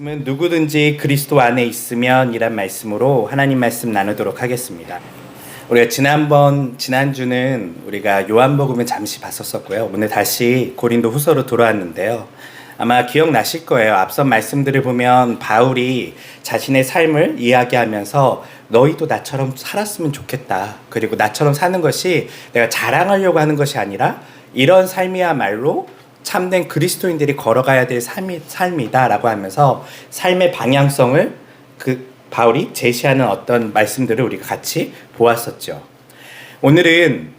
말씀은 누구든지 그리스도 안에 있으면 이란 말씀으로 하나님 말씀 나누도록 하겠습니다. 우리가 지난주는 우리가 요한복음을 잠시 봤었고요. 오늘 다시 고린도 후서로 돌아왔는데요. 아마 기억나실 거예요. 앞선 말씀들을 보면 바울이 자신의 삶을 이야기하면서 너희도 나처럼 살았으면 좋겠다. 그리고 나처럼 사는 것이 내가 자랑하려고 하는 것이 아니라 이런 삶이야말로 참된 그리스도인들이 걸어가야 될 삶이다라고 하면서 삶의 방향성을 바울이 제시하는 어떤 말씀들을 우리가 같이 보았었죠. 오늘은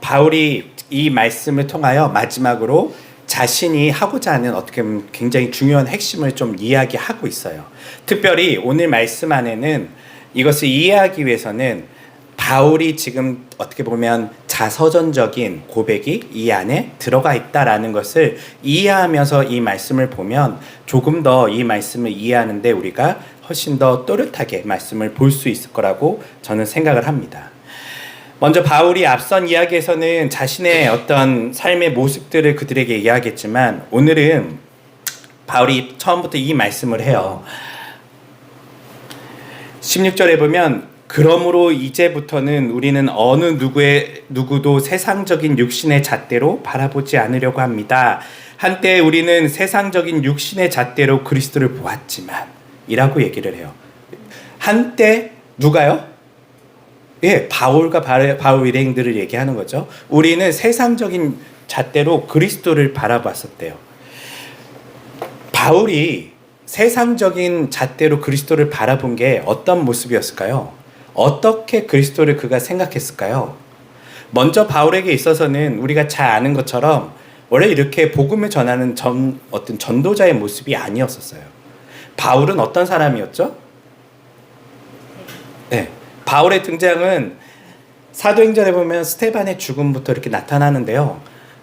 바울이 이 말씀을 통하여 마지막으로 자신이 하고자 하는 어떻게 보면 굉장히 중요한 핵심을 좀 이야기하고 있어요. 특별히 오늘 말씀 안에는 이것을 이해하기 위해서는 바울이 지금 어떻게 보면 자서전적인 고백이 이 안에 들어가 있다라는 것을 이해하면서 이 말씀을 보면 조금 더 이 말씀을 이해하는데 우리가 훨씬 더 또렷하게 말씀을 볼 수 있을 거라고 저는 생각을 합니다. 먼저 바울이 앞선 이야기에서는 자신의 어떤 삶의 모습들을 그들에게 이야기했지만 오늘은 바울이 처음부터 이 말씀을 해요. 16절에 보면 그러므로 이제부터는 우리는 어느 누구도 세상적인 육신의 잣대로 바라보지 않으려고 합니다. 한때 우리는 세상적인 육신의 잣대로 그리스도를 보았지만 이라고 얘기를 해요. 한때 누가요? 예, 바울과 바울 일행들을 얘기하는 거죠. 우리는 세상적인 잣대로 그리스도를 바라봤었대요. 바울이 세상적인 잣대로 그리스도를 바라본 게 어떤 모습이었을까요? 어떻게 그리스도를 그가 생각했을까요? 먼저 바울에게 있어서는 우리가 잘 아는 것처럼 원래 이렇게 복음을 전하는 어떤 전도자의 모습이 아니었었어요. 바울은 어떤 사람이었죠? 네, 바울의 등장은 사도행전에 보면 스데반의 죽음부터 이렇게 나타나는데요.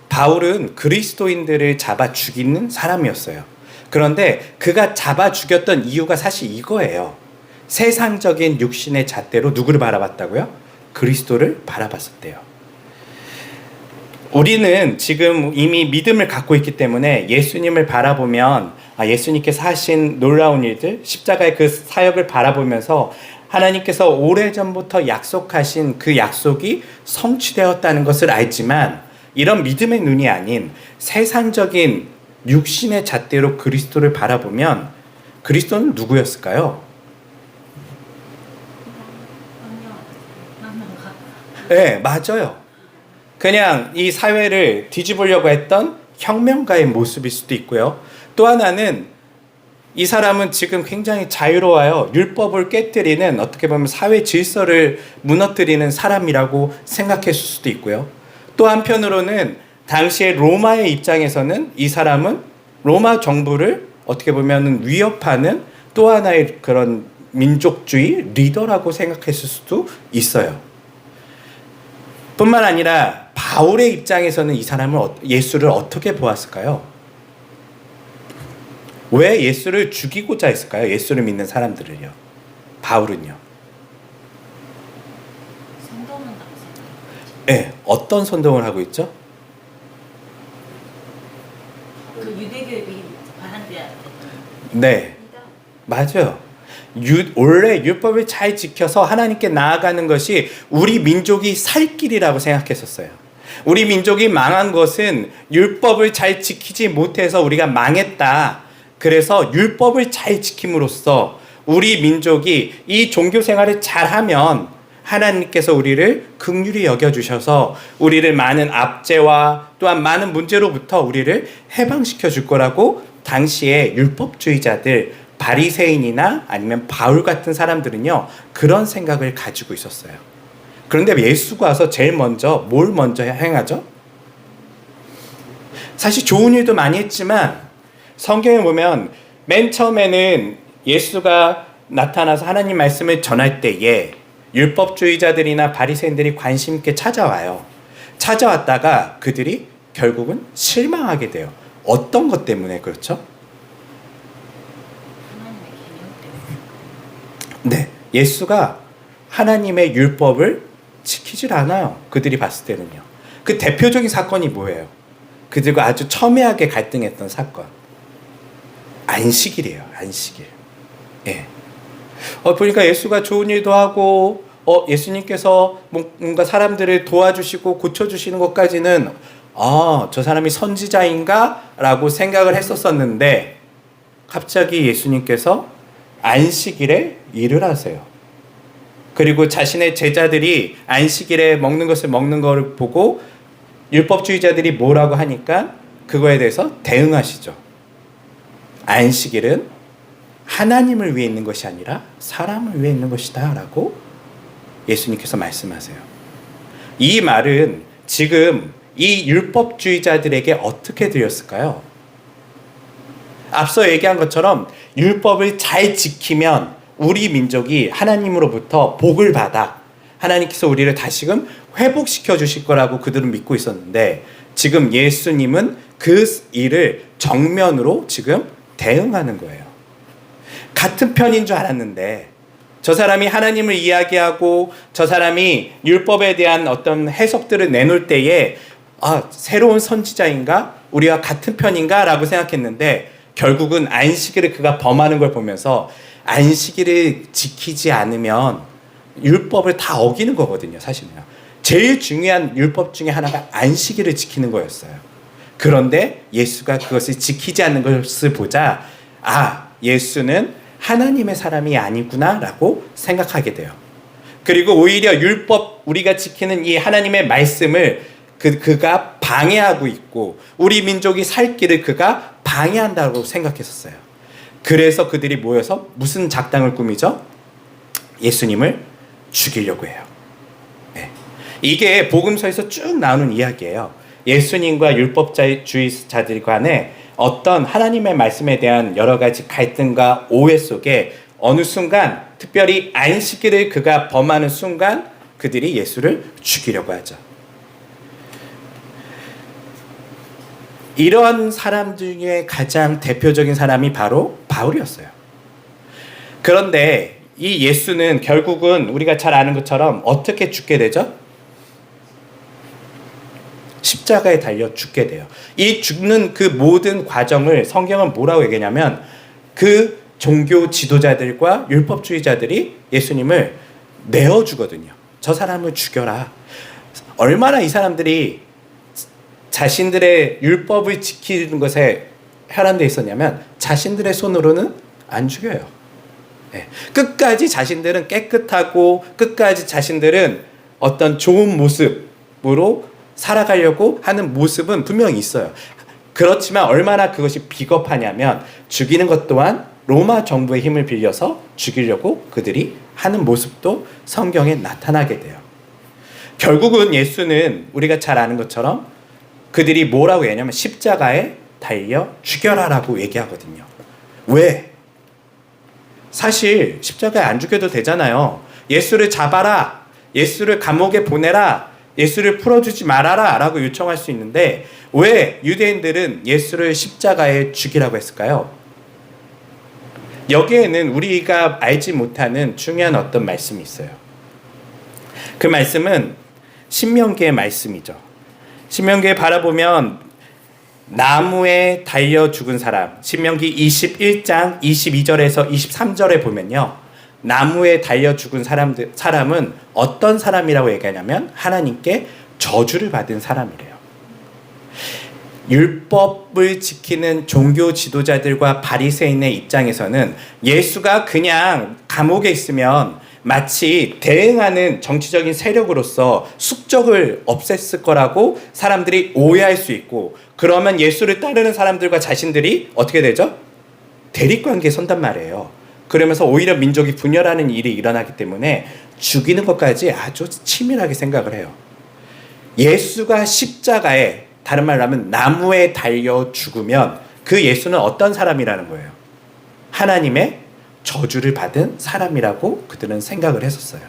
바울은 그리스도인들을 잡아 죽이는 사람이었어요. 그런데 그가 잡아 죽였던 이유가 사실 이거예요. 세상적인 육신의 잣대로 누구를 바라봤다고요? 그리스도를 바라봤었대요. 우리는 지금 이미 믿음을 갖고 있기 때문에 예수님을 바라보면 예수님께서 하신 놀라운 일들, 십자가의 그 사역을 바라보면서 하나님께서 오래전부터 약속하신 그 약속이 성취되었다는 것을 알지만 이런 믿음의 눈이 아닌 세상적인 육신의 잣대로 그리스도를 바라보면 그리스도는 누구였을까요? 네, 맞아요. 그냥 이 사회를 뒤집으려고 했던 혁명가의 모습일 수도 있고요. 또 하나는 이 사람은 지금 굉장히 자유로워요. 율법을 깨뜨리는 어떻게 보면 사회 질서를 무너뜨리는 사람이라고 생각했을 수도 있고요. 또 한편으로는 당시에 로마의 입장에서는 이 사람은 로마 정부를 어떻게 보면 위협하는 또 하나의 그런 민족주의 리더라고 생각했을 수도 있어요. 뿐만 아니라 바울의 입장에서는 이 사람을 예수를 어떻게 보았을까요? 왜 예수를 죽이고자 했을까요? 예수를 믿는 사람들을요. 바울은요. 선동을 하고 네, 어떤 선동을 하고 있죠? 그 유대교의 반대야. 네, 맞아요. 원래 율법을 잘 지켜서 하나님께 나아가는 것이 우리 민족이 살 길이라고 생각했었어요. 우리 민족이 망한 것은 율법을 잘 지키지 못해서 우리가 망했다. 그래서 율법을 잘 지킴으로써 우리 민족이 이 종교 생활을 잘하면 하나님께서 우리를 긍휼히 여겨주셔서 우리를 많은 압제와 또한 많은 문제로부터 우리를 해방시켜 줄 거라고 당시에 율법주의자들 바리새인이나 아니면 바울 같은 사람들은요 그런 생각을 가지고 있었어요. 그런데 예수가 와서 제일 먼저 뭘 먼저 행하죠? 사실 좋은 일도 많이 했지만 성경에 보면 맨 처음에는 예수가 나타나서 하나님 말씀을 전할 때에 율법주의자들이나 바리새인들이 관심 있게 찾아와요. 찾아왔다가 그들이 결국은 실망하게 돼요. 어떤 것 때문에 그렇죠? 네, 예수가 하나님의 율법을 지키질 않아요. 그들이 봤을 때는요. 그 대표적인 사건이 뭐예요? 그들과 아주 첨예하게 갈등했던 사건. 안식일이에요. 안식일. 예. 보니까 예수가 좋은 일도 하고 예수님께서 뭔가 사람들을 도와주시고 고쳐주시는 것까지는 저 사람이 선지자인가? 라고 생각을 했었었는데 갑자기 예수님께서 안식일에 일을 하세요. 그리고 자신의 제자들이 안식일에 먹는 것을 먹는 걸 보고 율법주의자들이 뭐라고 하니까 그거에 대해서 대응하시죠. 안식일은 하나님을 위해 있는 것이 아니라 사람을 위해 있는 것이다 라고 예수님께서 말씀하세요. 이 말은 지금 이 율법주의자들에게 어떻게 들렸을까요? 앞서 얘기한 것처럼 율법을 잘 지키면 우리 민족이 하나님으로부터 복을 받아 하나님께서 우리를 다시금 회복시켜 주실 거라고 그들은 믿고 있었는데 지금 예수님은 그 일을 정면으로 지금 대응하는 거예요. 같은 편인 줄 알았는데 저 사람이 하나님을 이야기하고 저 사람이 율법에 대한 어떤 해석들을 내놓을 때에 새로운 선지자인가? 우리와 같은 편인가? 라고 생각했는데 결국은 안식일을 그가 범하는 걸 보면서 안식일을 지키지 않으면 율법을 다 어기는 거거든요. 사실은요. 제일 중요한 율법 중에 하나가 안식일을 지키는 거였어요. 그런데 예수가 그것을 지키지 않는 것을 보자 예수는 하나님의 사람이 아니구나 라고 생각하게 돼요. 그리고 오히려 율법 우리가 지키는 이 하나님의 말씀을 그가 방해하고 있고 우리 민족이 살 길을 그가 방해한다고 생각했었어요. 그래서 그들이 모여서 무슨 작당을 꾸미죠? 예수님을 죽이려고 해요. 네. 이게 복음서에서 쭉 나오는 이야기예요. 예수님과 율법주의자들 간에 어떤 하나님의 말씀에 대한 여러 가지 갈등과 오해 속에 어느 순간 특별히 안식일을 그가 범하는 순간 그들이 예수를 죽이려고 하죠. 이런 사람 중에 가장 대표적인 사람이 바로 바울이었어요. 그런데 이 예수는 결국은 우리가 잘 아는 것처럼 어떻게 죽게 되죠? 십자가에 달려 죽게 돼요. 이 죽는 그 모든 과정을 성경은 뭐라고 얘기하냐면 그 종교 지도자들과 율법주의자들이 예수님을 내어주거든요. 저 사람을 죽여라. 얼마나 이 사람들이 자신들의 율법을 지키는 것에 혈안되어 있었냐면 자신들의 손으로는 안 죽여요. 네. 끝까지 자신들은 깨끗하고 끝까지 자신들은 어떤 좋은 모습으로 살아가려고 하는 모습은 분명히 있어요. 그렇지만 얼마나 그것이 비겁하냐면 죽이는 것 또한 로마 정부의 힘을 빌려서 죽이려고 그들이 하는 모습도 성경에 나타나게 돼요. 결국은 예수는 우리가 잘 아는 것처럼 그들이 뭐라고 얘기하냐면 십자가에 달려 죽여라라고 얘기하거든요. 왜? 사실 십자가에 안 죽여도 되잖아요. 예수를 잡아라. 예수를 감옥에 보내라. 예수를 풀어주지 말아라 라고 요청할 수 있는데 왜 유대인들은 예수를 십자가에 죽이라고 했을까요? 여기에는 우리가 알지 못하는 중요한 어떤 말씀이 있어요. 그 말씀은 신명기의 말씀이죠. 신명기에 바라보면 나무에 달려 죽은 사람, 신명기 21장 22절에서 23절에 보면요. 나무에 달려 죽은 사람은 어떤 사람이라고 얘기하냐면 하나님께 저주를 받은 사람이래요. 율법을 지키는 종교 지도자들과 바리새인의 입장에서는 예수가 그냥 감옥에 있으면 마치 대응하는 정치적인 세력으로서 숙적을 없앴을 거라고 사람들이 오해할 수 있고 그러면 예수를 따르는 사람들과 자신들이 어떻게 되죠? 대립관계에 선단 말이에요. 그러면서 오히려 민족이 분열하는 일이 일어나기 때문에 죽이는 것까지 아주 치밀하게 생각을 해요. 예수가 십자가에 다른 말로 하면 나무에 달려 죽으면 그 예수는 어떤 사람이라는 거예요? 하나님의 저주를 받은 사람이라고 그들은 생각을 했었어요.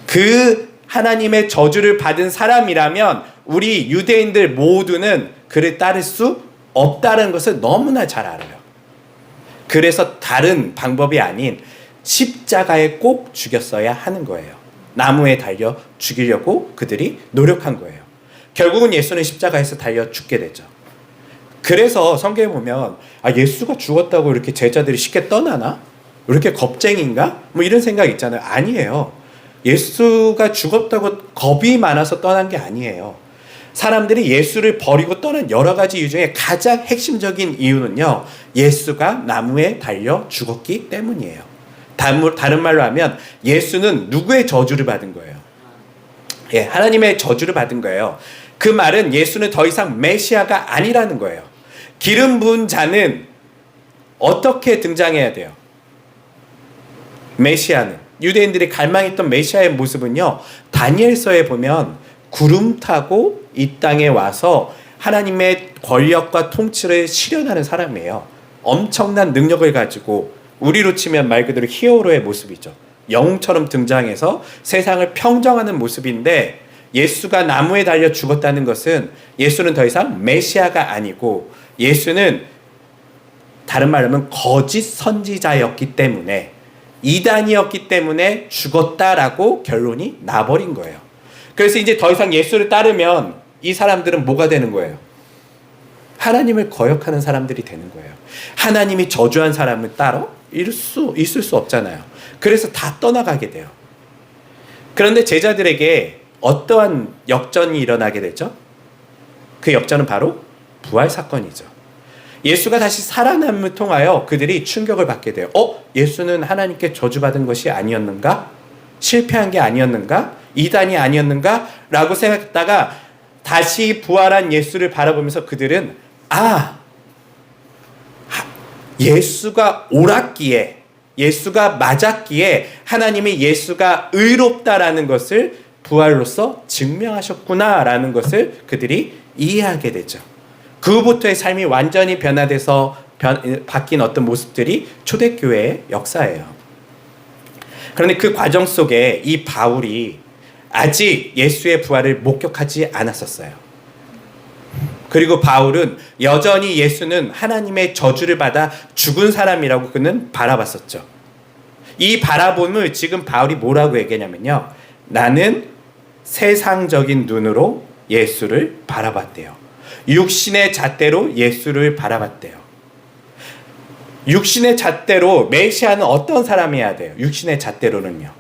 그 하나님의 저주를 받은 사람이라면 우리 유대인들 모두는 그를 따를 수 없다는 것을 너무나 잘 알아요. 그래서 다른 방법이 아닌 십자가에 꼭 죽였어야 하는 거예요. 나무에 달려 죽이려고 그들이 노력한 거예요. 결국은 예수는 십자가에서 달려 죽게 되죠. 그래서 성경에 보면 예수가 죽었다고 이렇게 제자들이 쉽게 떠나나? 왜 이렇게 겁쟁인가? 뭐 이런 생각 있잖아요. 아니에요. 예수가 죽었다고 겁이 많아서 떠난 게 아니에요. 사람들이 예수를 버리고 떠난 여러 가지 이유 중에 가장 핵심적인 이유는요, 예수가 나무에 달려 죽었기 때문이에요. 다른 말로 하면 예수는 누구의 저주를 받은 거예요? 예, 하나님의 저주를 받은 거예요. 그 말은 예수는 더 이상 메시아가 아니라는 거예요. 기름 부은 자는 어떻게 등장해야 돼요? 메시아는, 유대인들이 갈망했던 메시아의 모습은요, 다니엘서에 보면 구름 타고 이 땅에 와서 하나님의 권력과 통치를 실현하는 사람이에요. 엄청난 능력을 가지고, 우리로 치면 말 그대로 히어로의 모습이죠. 영웅처럼 등장해서 세상을 평정하는 모습인데, 예수가 나무에 달려 죽었다는 것은 예수는 더 이상 메시아가 아니고, 예수는 다른 말로 하면 거짓 선지자였기 때문에, 이단이었기 때문에 죽었다라고 결론이 나버린 거예요. 그래서 이제 더 이상 예수를 따르면 이 사람들은 뭐가 되는 거예요? 하나님을 거역하는 사람들이 되는 거예요. 하나님이 저주한 사람을 따로 있을 수 없잖아요. 그래서 다 떠나가게 돼요. 그런데 제자들에게 어떠한 역전이 일어나게 되죠? 그 역전은 바로 부활 사건이죠. 예수가 다시 살아남음을 통하여 그들이 충격을 받게 돼요. 예수는 하나님께 저주받은 것이 아니었는가? 실패한 게 아니었는가? 이단이 아니었는가? 라고 생각했다가 다시 부활한 예수를 바라보면서 그들은 예수가 옳았기에, 예수가 맞았기에 하나님이 예수가 의롭다라는 것을 부활로서 증명하셨구나라는 것을 그들이 이해하게 되죠. 그 후부터의 삶이 완전히 변화돼서 바뀐 어떤 모습들이 초대교회의 역사예요. 그런데 그 과정 속에 이 바울이 아직 예수의 부활을 목격하지 않았었어요. 그리고 바울은 여전히 예수는 하나님의 저주를 받아 죽은 사람이라고 그는 바라봤었죠. 이 바라봄을 지금 바울이 뭐라고 얘기하냐면요, 나는 세상적인 눈으로 예수를 바라봤대요. 육신의 잣대로 예수를 바라봤대요. 육신의 잣대로 메시아는 어떤 사람이어야 돼요? 육신의 잣대로는요,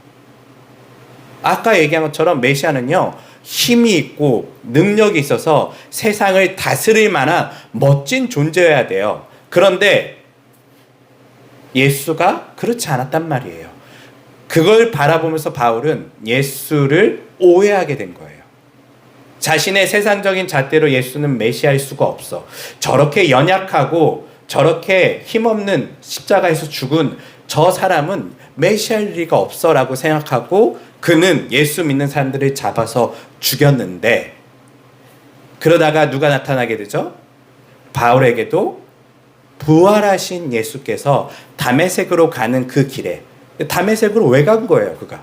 아까 얘기한 것처럼 메시아는요, 힘이 있고 능력이 있어서 세상을 다스릴 만한 멋진 존재여야 돼요. 그런데 예수가 그렇지 않았단 말이에요. 그걸 바라보면서 바울은 예수를 오해하게 된 거예요. 자신의 세상적인 잣대로 예수는 메시아일 수가 없어. 저렇게 연약하고 저렇게 힘없는 십자가에서 죽은 저 사람은 메시아일 리가 없어 라고 생각하고 그는 예수 믿는 사람들을 잡아서 죽였는데, 그러다가 누가 나타나게 되죠? 바울에게도 부활하신 예수께서 다메섹으로 가는 그 길에, 다메섹으로 왜 간 거예요 그가?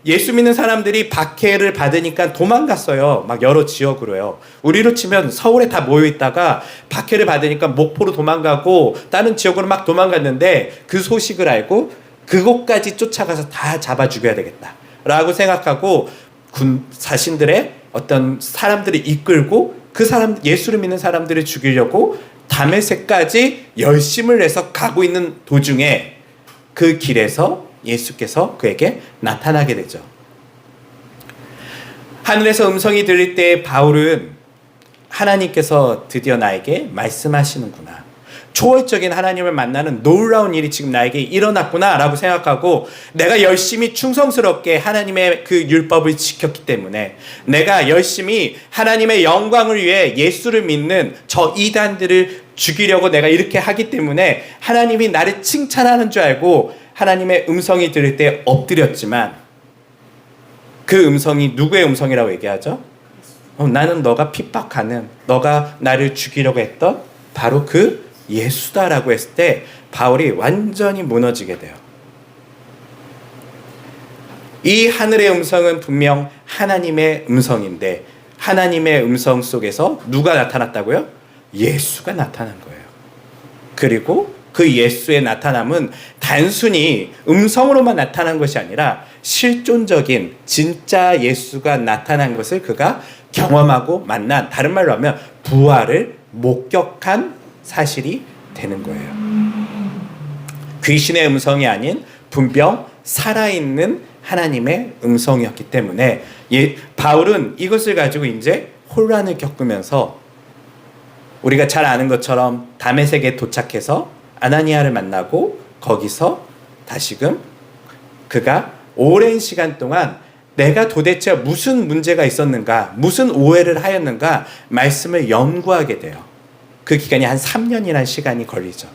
예수 믿는 사람들이 박해를 받으니까 도망갔어요. 막 여러 지역으로요. 우리로 치면 서울에 다 모여 있다가 박해를 받으니까 목포로 도망가고 다른 지역으로 막 도망갔는데, 그 소식을 알고 그곳까지 쫓아가서 다 잡아 죽여야 되겠다 라고 생각하고 자신들의 어떤 사람들을 이끌고 그 사람, 예수를 믿는 사람들을 죽이려고 다메섹까지 열심을 내서 가고 있는 도중에 그 길에서 예수께서 그에게 나타나게 되죠. 하늘에서 음성이 들릴 때 바울은 하나님께서 드디어 나에게 말씀하시는구나, 초월적인 하나님을 만나는 놀라운 일이 지금 나에게 일어났구나 라고 생각하고, 내가 열심히 충성스럽게 하나님의 그 율법을 지켰기 때문에, 내가 열심히 하나님의 영광을 위해 예수를 믿는 저 이단들을 죽이려고 내가 이렇게 하기 때문에 하나님이 나를 칭찬하는 줄 알고 하나님의 음성이 들을 때 엎드렸지만, 그 음성이 누구의 음성이라고 얘기하죠? 나는 너가 핍박하는, 너가 나를 죽이려고 했던 바로 그 예수다라고 했을 때 바울이 완전히 무너지게 돼요. 이 하늘의 음성은 분명 하나님의 음성인데, 하나님의 음성 속에서 누가 나타났다고요? 예수가 나타난 거예요. 그리고 그 예수의 나타남은 단순히 음성으로만 나타난 것이 아니라 실존적인 진짜 예수가 나타난 것을 그가 경험하고 만난, 다른 말로 하면 부활을 목격한 사실이 되는 거예요. 귀신의 음성이 아닌 분명 살아있는 하나님의 음성이었기 때문에 바울은 이것을 가지고 이제 혼란을 겪으면서 우리가 잘 아는 것처럼 다메섹에 도착해서 아나니아를 만나고 거기서 다시금 그가 오랜 시간 동안 내가 도대체 무슨 문제가 있었는가, 무슨 오해를 하였는가 말씀을 연구하게 돼요. 그 기간이 한 3년이라는 시간이 걸리죠.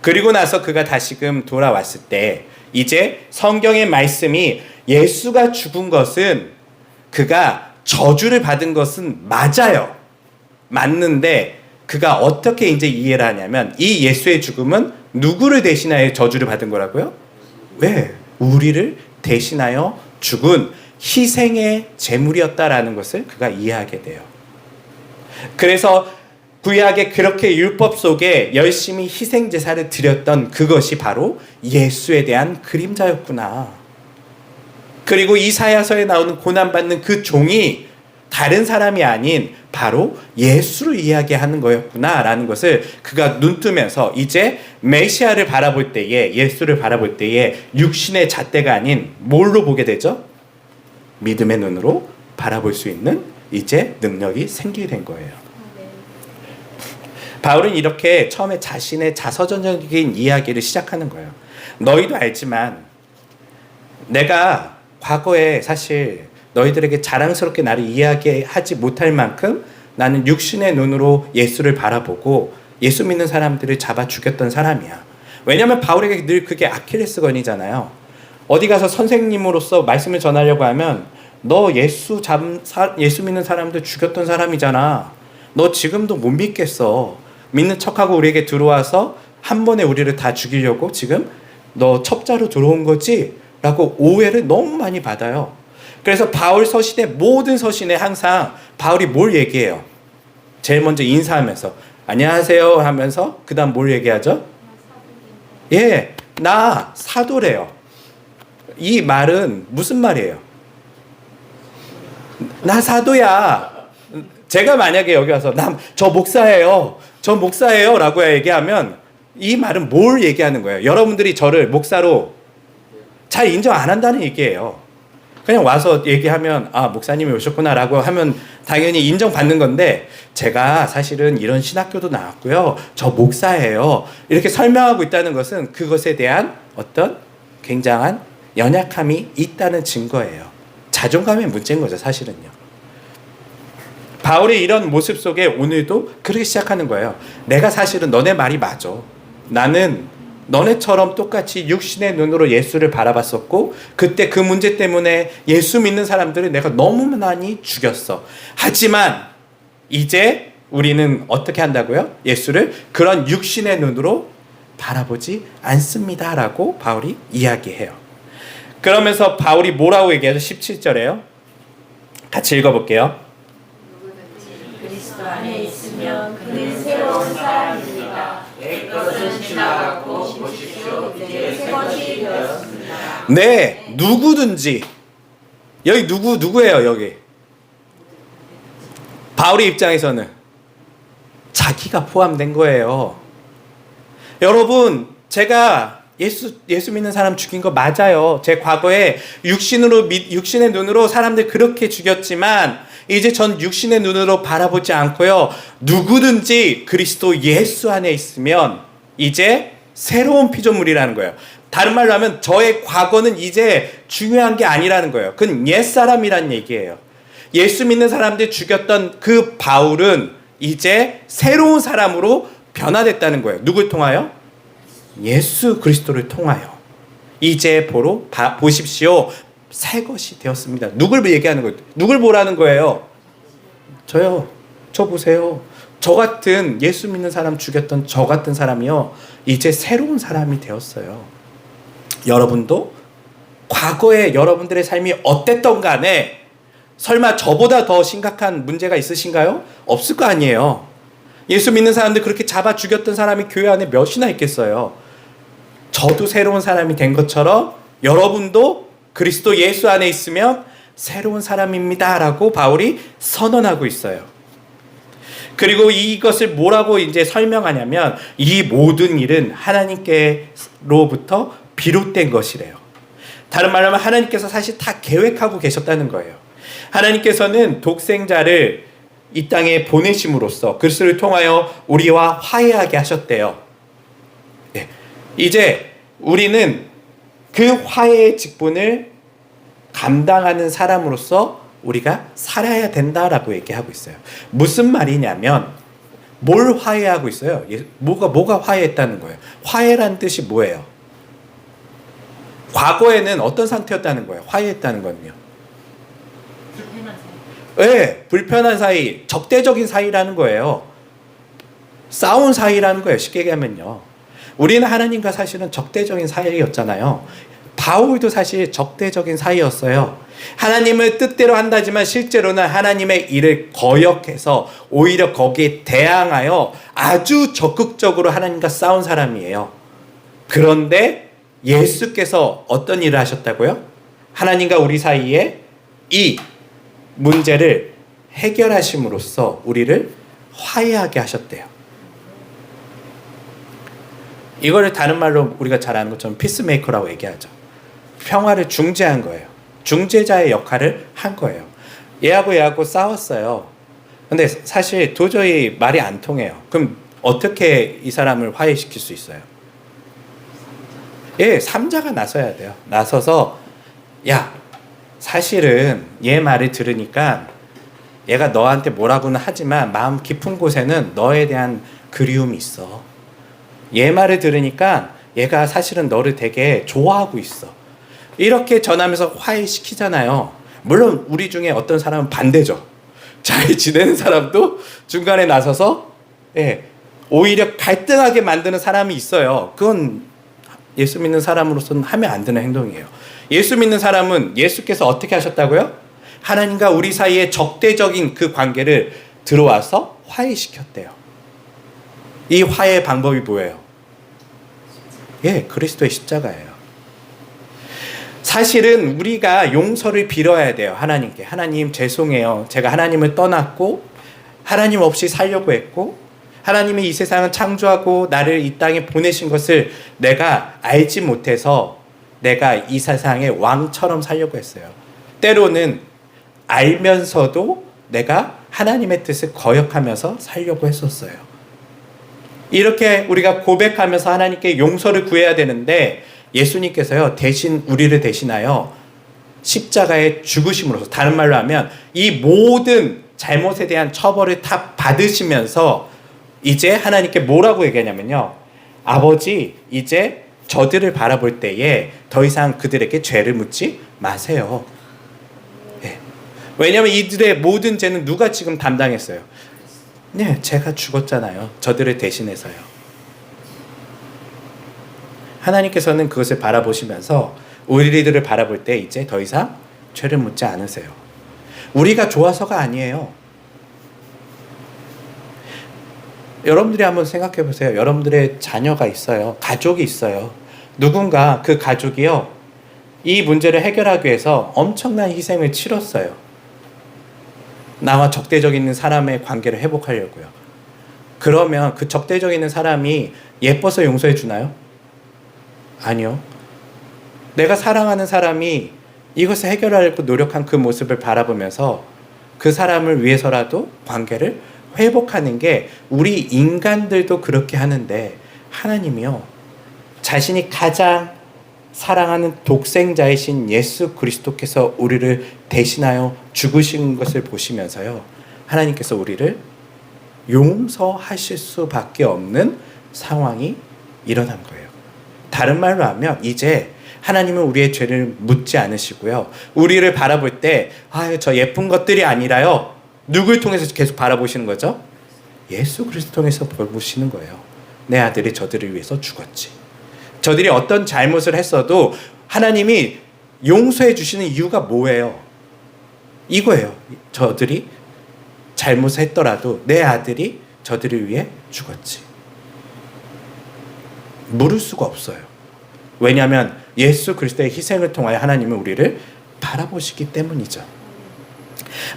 그리고 나서 그가 다시금 돌아왔을 때 이제 성경의 말씀이 예수가 죽은 것은 그가 저주를 받은 것은 맞아요. 맞는데 그가 어떻게 이제 이해를 하냐면 이 예수의 죽음은 누구를 대신하여 저주를 받은 거라고요? 왜? 우리를 대신하여 죽은 희생의 제물이었다라는 것을 그가 이해하게 돼요. 그래서 구약의 그렇게 율법 속에 열심히 희생 제사를 드렸던 그것이 바로 예수에 대한 그림자였구나. 그리고 이사야서에 나오는 고난받는 그 종이 다른 사람이 아닌 바로 예수를 이야기하는 거였구나라는 것을 그가 눈뜨면서 이제 메시아를 바라볼 때에, 예수를 바라볼 때에 육신의 잣대가 아닌 뭘로 보게 되죠? 믿음의 눈으로 바라볼 수 있는 이제 능력이 생기게 된 거예요. 바울은 이렇게 처음에 자신의 자서전적인 이야기를 시작하는 거예요. 너희도 알지만 내가 과거에 사실 너희들에게 자랑스럽게 나를 이야기하지 못할 만큼 나는 육신의 눈으로 예수를 바라보고 예수 믿는 사람들을 잡아 죽였던 사람이야. 왜냐하면 바울에게 늘 그게 아킬레스건이잖아요. 어디 가서 선생님으로서 말씀을 전하려고 하면 너 예수 믿는 사람들 죽였던 사람이잖아. 너 지금도 못 믿겠어. 믿는 척하고 우리에게 들어와서 한 번에 우리를 다 죽이려고 지금 너 첩자로 들어온 거지? 라고 오해를 너무 많이 받아요. 그래서 바울 서신의 모든 서신에 항상 바울이 뭘 얘기해요? 제일 먼저 인사하면서 안녕하세요 하면서 그 다음 뭘 얘기하죠? 예, 나 사도래요. 이 말은 무슨 말이에요? 나 사도야. 제가 만약에 여기 와서 저 목사예요. 저 목사예요 라고 얘기하면 이 말은 뭘 얘기하는 거예요? 여러분들이 저를 목사로 잘 인정 안 한다는 얘기예요. 그냥 와서 얘기하면 아 목사님이 오셨구나 라고 하면 당연히 인정받는 건데 제가 사실은 이런 신학교도 나왔고요. 저 목사예요. 이렇게 설명하고 있다는 것은 그것에 대한 어떤 굉장한 연약함이 있다는 증거예요. 자존감의 문제인 거죠 사실은요. 바울의 이런 모습 속에 오늘도 그렇게 시작하는 거예요. 내가 사실은 너네 말이 맞아. 나는 너네처럼 똑같이 육신의 눈으로 예수를 바라봤었고 그때 그 문제 때문에 예수 믿는 사람들을 내가 너무 많이 죽였어. 하지만 이제 우리는 어떻게 한다고요? 예수를 그런 육신의 눈으로 바라보지 않습니다 라고 바울이 이야기해요. 그러면서 바울이 뭐라고 얘기하죠? 17절에요. 같이 읽어볼게요. 그리스도 안에 있으면 그는 새로운 사람입니다. 옛것은 지나갔고 보십시오 이제 새 것이 되었습니다. 네, 누구든지 여기 누구예요 여기? 바울의 입장에서는 자기가 포함된 거예요. 여러분, 제가 예수 믿는 사람 죽인 거 맞아요. 제 과거에 육신의 눈으로 사람들 그렇게 죽였지만 이제 전 육신의 눈으로 바라보지 않고요. 누구든지 그리스도 예수 안에 있으면 이제 새로운 피조물이라는 거예요. 다른 말로 하면 저의 과거는 이제 중요한 게 아니라는 거예요. 그건 옛사람이란 얘기예요. 예수 믿는 사람들 죽였던 그 바울은 이제 새로운 사람으로 변화됐다는 거예요. 누굴 통하여? 예수 그리스도를 통하여. 이제 보십시오. 새 것이 되었습니다. 누굴 얘기하는 거예요? 누굴 보라는 거예요? 저요. 저 보세요. 저 같은 예수 믿는 사람 죽였던 저 같은 사람이요. 이제 새로운 사람이 되었어요. 여러분도 과거에 여러분들의 삶이 어땠던 간에 설마 저보다 더 심각한 문제가 있으신가요? 없을 거 아니에요. 예수 믿는 사람들 그렇게 잡아 죽였던 사람이 교회 안에 몇이나 있겠어요. 저도 새로운 사람이 된 것처럼 여러분도 그리스도 예수 안에 있으면 새로운 사람입니다라고 바울이 선언하고 있어요. 그리고 이것을 뭐라고 이제 설명하냐면 이 모든 일은 하나님께로부터 비롯된 것이래요. 다른 말로 하면 하나님께서 사실 다 계획하고 계셨다는 거예요. 하나님께서는 독생자를 이 땅에 보내심으로써 그리스도를 통하여 우리와 화해하게 하셨대요. 네. 이제 우리는 그 화해의 직분을 감당하는 사람으로서 우리가 살아야 된다라고 얘기하고 있어요. 무슨 말이냐면 뭘 화해하고 있어요? 뭐가 화해했다는 거예요? 화해란 뜻이 뭐예요? 과거에는 어떤 상태였다는 거예요? 화해했다는 거는요. 불편한 사이. 네, 불편한 사이, 적대적인 사이라는 거예요. 싸운 사이라는 거예요. 쉽게 얘기하면요. 우리는 하나님과 사실은 적대적인 사이였잖아요. 바울도 사실 적대적인 사이였어요. 하나님을 뜻대로 한다지만 실제로는 하나님의 일을 거역해서 오히려 거기에 대항하여 아주 적극적으로 하나님과 싸운 사람이에요. 그런데 예수께서 어떤 일을 하셨다고요? 하나님과 우리 사이에 이 문제를 해결하심으로써 우리를 화해하게 하셨대요. 이거를 다른 말로 우리가 잘 아는 것처럼 피스메이커라고 얘기하죠. 평화를 중재한 거예요. 중재자의 역할을 한 거예요. 얘하고 싸웠어요. 근데 사실 도저히 말이 안 통해요. 그럼 어떻게 이 사람을 화해시킬 수 있어요? 예, 3자가 나서야 돼요. 나서서 야, 사실은 얘 말을 들으니까 얘가 너한테 뭐라고는 하지만 마음 깊은 곳에는 너에 대한 그리움이 있어. 얘 말을 들으니까 얘가 사실은 너를 되게 좋아하고 있어. 이렇게 전하면서 화해시키잖아요. 물론 우리 중에 어떤 사람은 반대죠. 잘 지내는 사람도 중간에 나서서 오히려 갈등하게 만드는 사람이 있어요. 그건 예수 믿는 사람으로서는 하면 안 되는 행동이에요. 예수 믿는 사람은 예수께서 어떻게 하셨다고요? 하나님과 우리 사이에 적대적인 그 관계를 들어와서 화해시켰대요. 이 화해의 방법이 뭐예요? 그리스도의 십자가예요. 사실은 우리가 용서를 빌어야 돼요. 하나님께. 하나님 죄송해요. 제가 하나님을 떠났고 하나님 없이 살려고 했고 하나님이 이 세상을 창조하고 나를 이 땅에 보내신 것을 내가 알지 못해서 내가 이 세상의 왕처럼 살려고 했어요. 때로는 알면서도 내가 하나님의 뜻을 거역하면서 살려고 했었어요. 이렇게 우리가 고백하면서 하나님께 용서를 구해야 되는데 예수님께서요 대신 우리를 대신하여 십자가에 죽으심으로써, 다른 말로 하면 이 모든 잘못에 대한 처벌을 다 받으시면서 이제 하나님께 뭐라고 얘기하냐면요, 아버지 이제 저들을 바라볼 때에 더 이상 그들에게 죄를 묻지 마세요. 왜냐하면 이들의 모든 죄는 누가 지금 담당했어요? 제가 죽었잖아요. 저들을 대신해서요. 하나님께서는 그것을 바라보시면서 우리들을 바라볼 때 이제 더 이상 죄를 묻지 않으세요. 우리가 좋아서가 아니에요. 여러분들이 한번 생각해 보세요. 여러분들의 자녀가 있어요. 가족이 있어요. 누군가 그 가족이요, 이 문제를 해결하기 위해서 엄청난 희생을 치렀어요. 나와 적대적인 사람의 관계를 회복하려고요. 그러면 그 적대적인 사람이 예뻐서 용서해 주나요? 아니요. 내가 사랑하는 사람이 이것을 해결하려고 노력한 그 모습을 바라보면서 그 사람을 위해서라도 관계를 회복하는 게, 우리 인간들도 그렇게 하는데 하나님이요, 자신이 가장 사랑하는 독생자이신 예수 그리스도께서 우리를 대신하여 죽으신 것을 보시면서요, 하나님께서 우리를 용서하실 수밖에 없는 상황이 일어난 거예요. 다른 말로 하면 이제 하나님은 우리의 죄를 묻지 않으시고요, 우리를 바라볼 때 저 예쁜 것들이 아니라요, 누굴 통해서 계속 바라보시는 거죠? 예수 그리스도 통해서 보시는 거예요. 내 아들이 저들을 위해서 죽었지. 저들이 어떤 잘못을 했어도 하나님이 용서해 주시는 이유가 뭐예요? 이거예요. 저들이 잘못했더라도 내 아들이 저들을 위해 죽었지. 물을 수가 없어요. 왜냐하면 예수 그리스도의 희생을 통하여 하나님은 우리를 바라보시기 때문이죠.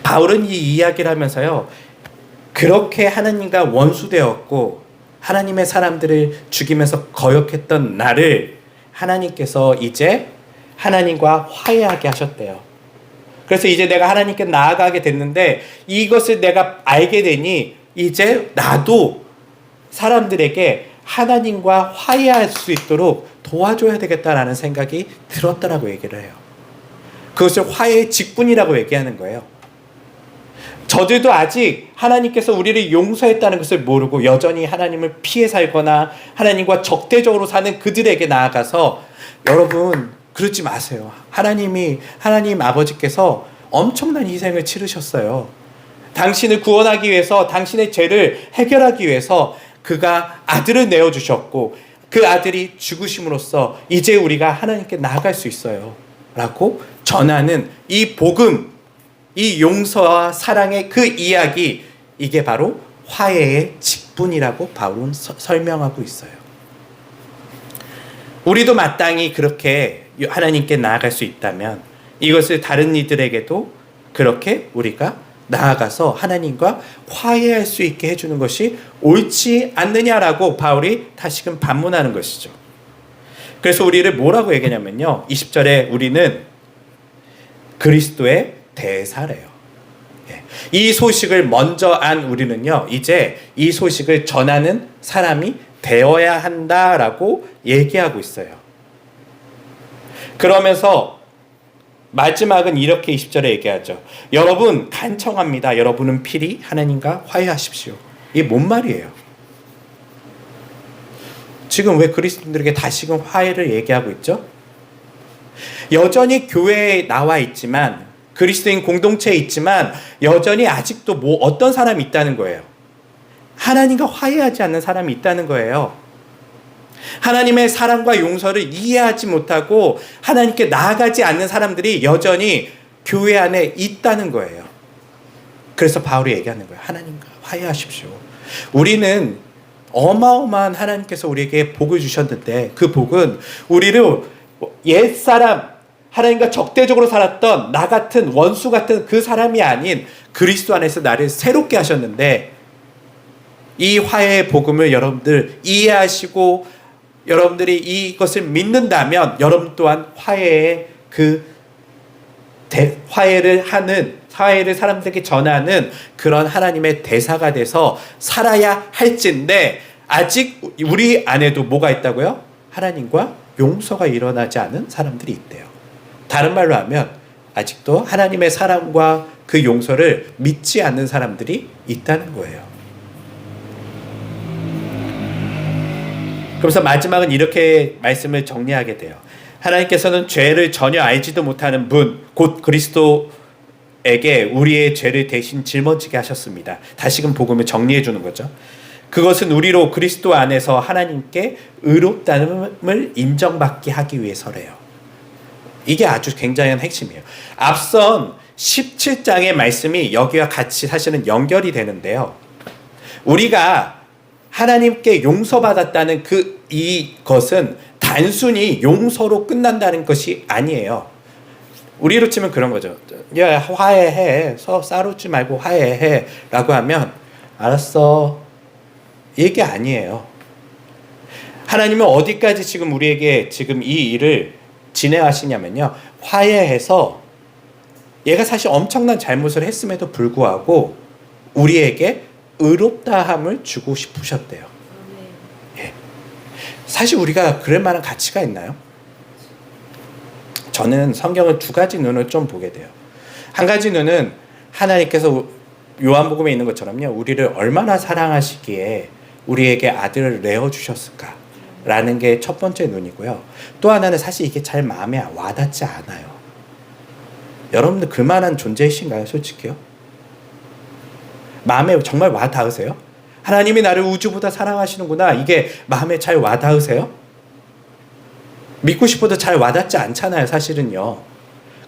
바울은 이 이야기를 하면서요, 그렇게 하나님과 원수되었고 하나님의 사람들을 죽이면서 거역했던 나를 하나님께서 이제 하나님과 화해하게 하셨대요. 그래서 이제 내가 하나님께 나아가게 됐는데 이것을 내가 알게 되니 이제 나도 사람들에게 하나님과 화해할 수 있도록 도와줘야 되겠다라는 생각이 들었다라고 얘기를 해요. 그것을 화해의 직분이라고 얘기하는 거예요. 저들도 아직 하나님께서 우리를 용서했다는 것을 모르고 여전히 하나님을 피해 살거나 하나님과 적대적으로 사는 그들에게 나아가서, 여러분 그러지 마세요. 하나님 아버지께서 엄청난 희생을 치르셨어요. 당신을 구원하기 위해서, 당신의 죄를 해결하기 위해서 그가 아들을 내어주셨고 그 아들이 죽으심으로써 이제 우리가 하나님께 나아갈 수 있어요 라고 전하는 이 복음, 이 용서와 사랑의 그 이야기, 이게 바로 화해의 직분이라고 바울은 설명하고 있어요. 우리도 마땅히 그렇게 하나님께 나아갈 수 있다면 이것을 다른 이들에게도 그렇게 우리가 나아가서 하나님과 화해할 수 있게 해주는 것이 옳지 않느냐라고 바울이 다시금 반문하는 것이죠. 그래서 우리를 뭐라고 얘기하냐면요, 20절에 우리는 그리스도의 대사래요. 이 소식을 먼저 안 우리는요, 이제 이 소식을 전하는 사람이 되어야 한다라고 얘기하고 있어요. 그러면서 마지막은 이렇게 20절에 얘기하죠. 여러분 간청합니다. 여러분은 필히 하나님과 화해하십시오. 이게 뭔 말이에요? 지금 왜 그리스도인들에게 다시금 화해를 얘기하고 있죠? 여전히 교회에 나와 있지만, 그리스도인 공동체에 있지만 여전히 아직도 어떤 사람이 있다는 거예요. 하나님과 화해하지 않는 사람이 있다는 거예요. 하나님의 사랑과 용서를 이해하지 못하고 하나님께 나아가지 않는 사람들이 여전히 교회 안에 있다는 거예요. 그래서 바울이 얘기하는 거예요. 하나님과 화해하십시오. 우리는 어마어마한 하나님께서 우리에게 복을 주셨는데 그 복은 우리를 옛사람, 하나님과 적대적으로 살았던 나 같은 원수 같은 그 사람이 아닌 그리스도 안에서 나를 새롭게 하셨는데, 이 화해의 복음을 여러분들 이해하시고 여러분들이 이것을 믿는다면 여러분 또한 화해의 화해를 사람들에게 전하는 그런 하나님의 대사가 돼서 살아야 할진데, 아직 우리 안에도 뭐가 있다고요? 하나님과 용서가 일어나지 않은 사람들이 있대요. 다른 말로 하면 아직도 하나님의 사랑과 그 용서를 믿지 않는 사람들이 있다는 거예요. 그래서 마지막은 이렇게 말씀을 정리하게 돼요. 하나님께서는 죄를 전혀 알지도 못하는 분, 곧 그리스도에게 우리의 죄를 대신 짊어지게 하셨습니다. 다시금 복음을 정리해 주는 거죠. 그것은 우리로 그리스도 안에서 하나님께 의롭다함을 인정받게 하기 위해서래요. 이게 아주 굉장한 핵심이에요. 앞선 17장의 말씀이 여기와 같이 사실은 연결이 되는데요. 우리가 하나님께 용서받았다는 이것은 단순히 용서로 끝난다는 것이 아니에요. 우리로 치면 그런 거죠. 야, 화해해. 싸우지 말고 화해해. 라고 하면 알았어. 이게 아니에요. 하나님은 어디까지 지금 우리에게 지금 이 일을 진행하시냐면요, 화해해서 얘가 사실 엄청난 잘못을 했음에도 불구하고 우리에게 의롭다함을 주고 싶으셨대요. 예. 사실 우리가 그럴 만한 가치가 있나요? 저는 성경을 두 가지 눈을 좀 보게 돼요. 한 가지 눈은 하나님께서 요한복음에 있는 것처럼요, 우리를 얼마나 사랑하시기에 우리에게 아들을 내어주셨을까 라는 게 첫 번째 눈이고요. 또 하나는 사실 이게 잘 마음에 와닿지 않아요. 여러분들 그만한 존재이신가요? 솔직히요? 마음에 정말 와닿으세요? 하나님이 나를 우주보다 사랑하시는구나, 이게 마음에 잘 와닿으세요? 믿고 싶어도 잘 와닿지 않잖아요, 사실은요.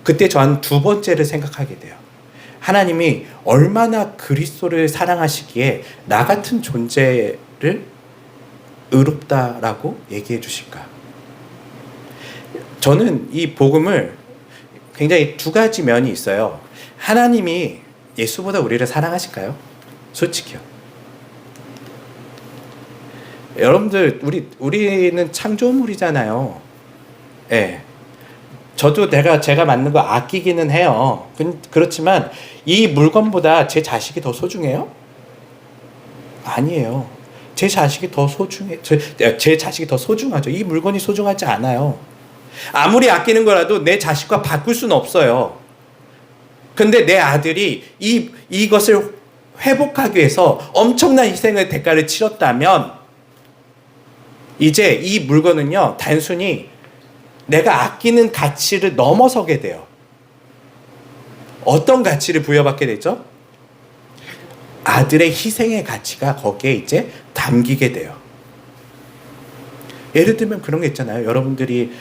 그때 저는 두 번째를 생각하게 돼요. 하나님이 얼마나 그리스도를 사랑하시기에 나 같은 존재를 의롭다라고 얘기해 주실까? 저는 이 복음을 굉장히 두 가지 면이 있어요. 하나님이 예수보다 우리를 사랑하실까요? 솔직히요. 여러분들 우리는 창조물이잖아요. 예. 저도 제가 만든 거 아끼기는 해요. 그렇지만 이 물건보다 제 자식이 더 소중해요? 아니에요. 제 자식이 더 제 자식이 더 소중하죠. 이 물건이 소중하지 않아요. 아무리 아끼는 거라도 내 자식과 바꿀 수는 없어요. 근데 내 아들이 이것을 회복하기 위해서 엄청난 희생의 대가를 치렀다면 이제 이 물건은요, 단순히 내가 아끼는 가치를 넘어서게 돼요. 어떤 가치를 부여받게 되죠? 아들의 희생의 가치가 거기에 이제 담기게 돼요. 예를 들면 그런 게 있잖아요. 여러분들이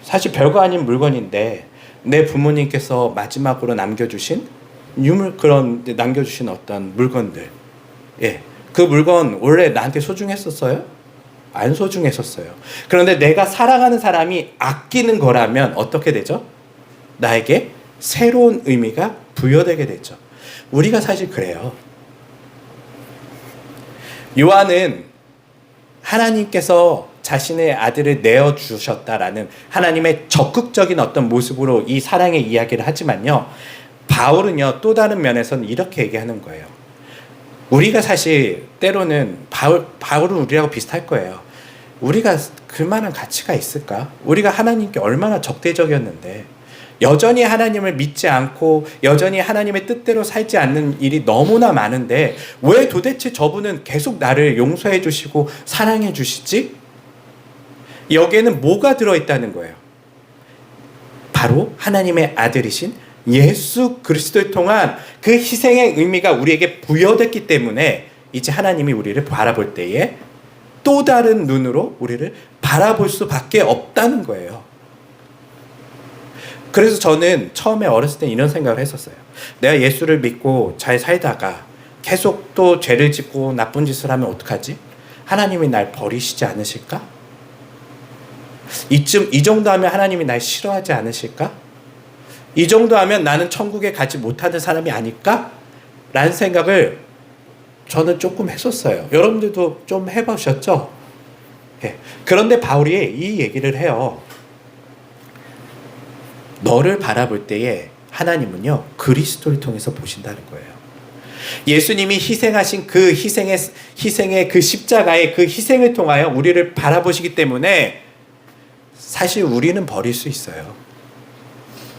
사실 별거 아닌 물건인데 내 부모님께서 마지막으로 남겨주신 남겨주신 어떤 물건들, 예, 그 물건 원래 나한테 소중했었어요? 안 소중했었어요. 그런데 내가 사랑하는 사람이 아끼는 거라면 어떻게 되죠? 나에게 새로운 의미가 부여되게 되죠. 우리가 사실 그래요. 요한은 하나님께서 자신의 아들을 내어주셨다라는 하나님의 적극적인 어떤 모습으로 이 사랑의 이야기를 하지만요, 바울은요, 또 다른 면에서는 이렇게 얘기하는 거예요. 우리가 사실 때로는 바울은 우리하고 비슷할 거예요. 우리가 그만한 가치가 있을까? 우리가 하나님께 얼마나 적대적이었는데 여전히 하나님을 믿지 않고 여전히 하나님의 뜻대로 살지 않는 일이 너무나 많은데 왜 도대체 저분은 계속 나를 용서해 주시고 사랑해 주시지? 여기에는 뭐가 들어있다는 거예요? 바로 하나님의 아들이신 예수 그리스도를 통한 그 희생의 의미가 우리에게 부여됐기 때문에 이제 하나님이 우리를 바라볼 때에 또 다른 눈으로 우리를 바라볼 수밖에 없다는 거예요. 그래서 저는 처음에 어렸을 때 이런 생각을 했었어요. 내가 예수를 믿고 잘 살다가 계속 또 죄를 짓고 나쁜 짓을 하면 어떡하지? 하나님이 날 버리시지 않으실까? 이 정도 하면 하나님이 날 싫어하지 않으실까? 이 정도 하면 나는 천국에 가지 못하는 사람이 아닐까? 라는 생각을 저는 조금 했었어요. 여러분들도 좀 해보셨죠? 예. 그런데 바울이 이 얘기를 해요. 너를 바라볼 때에 하나님은요, 그리스도를 통해서 보신다는 거예요. 예수님이 희생하신 그 희생의 그 십자가의 그 희생을 통하여 우리를 바라보시기 때문에 사실 우리는 버릴 수 있어요.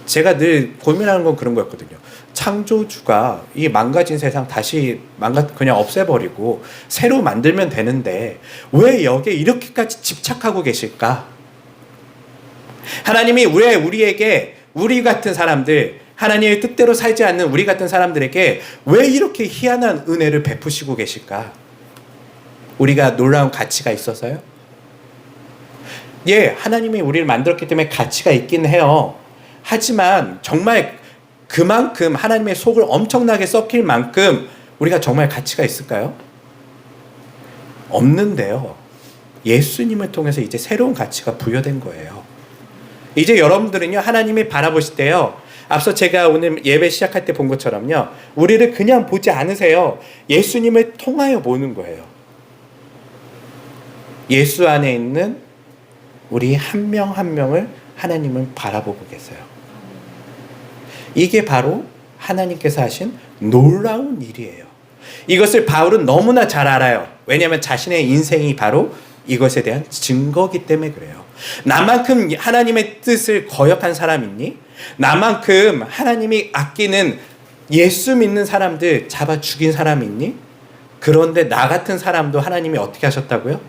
제가 늘 고민하는 건 그런 거였거든요. 창조주가 이 망가진 세상 다시 그냥 없애버리고 새로 만들면 되는데 왜 여기에 이렇게까지 집착하고 계실까? 하나님이 왜 우리 같은 사람들, 하나님의 뜻대로 살지 않는 우리 같은 사람들에게 왜 이렇게 희한한 은혜를 베푸시고 계실까? 우리가 놀라운 가치가 있어서요? 예, 하나님이 우리를 만들었기 때문에 가치가 있긴 해요. 하지만 정말 그만큼 하나님의 속을 엄청나게 썩힐 만큼 우리가 정말 가치가 있을까요? 없는데요. 예수님을 통해서 이제 새로운 가치가 부여된 거예요. 이제 여러분들은요, 하나님이 바라보실 때요, 앞서 제가 오늘 예배 시작할 때 본 것처럼요, 우리를 그냥 보지 않으세요. 예수님을 통하여 보는 거예요. 예수 안에 있는 우리 한 명 한 명을 하나님은 바라보고 계세요. 이게 바로 하나님께서 하신 놀라운 일이에요. 이것을 바울은 너무나 잘 알아요. 왜냐하면 자신의 인생이 바로 이것에 대한 증거기 때문에 그래요. 나만큼 하나님의 뜻을 거역한 사람 있니? 나만큼 하나님이 아끼는 예수 믿는 사람들 잡아 죽인 사람 있니? 그런데 나 같은 사람도 하나님이 어떻게 하셨다고요?